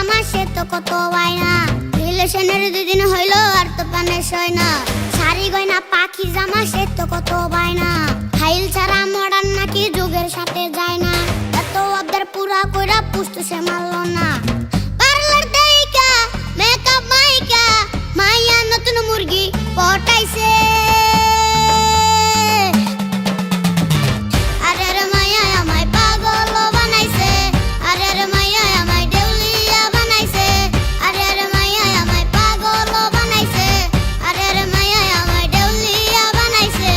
জামা সে তো কত বায়না, রিলেশনের 2 দিন হইলো আর তো পানে সয় না। শাড়ি গয়না পাখি জামা সে তো কত বায়না, ফাইল ছাড়া মডার্ন নাকি যুগের সাথে যায় না। এত আবদার পুরা কইরা পুষ্ট সে মারলো না। পার্লার দেইকা মেকআপ মাইকা মাইয়া নতুন মুরগি পটাইছে। আরে রে মাইয়া আমায় পাগল বানাইছে, আরে রে মাইয়া আমায় দেউলিয়া বানাইছে, আরে রে মাইয়া আমায় পাগল বানাইছে, আরে রে মাইয়া আমায় দেউলিয়া বানাইছে।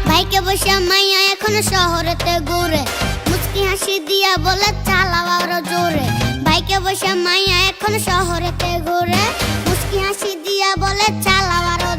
বাইকে বসে মাইয়া এখন শহরেতে ঘুরে, মুচকি হাসি দিয়া বলে চালাও আরো জোরে। বাইকে বসে মাইয়া এখন শহরেতে ঘুরে, মুচকি হাসি দিয়া বলে চালাও আরো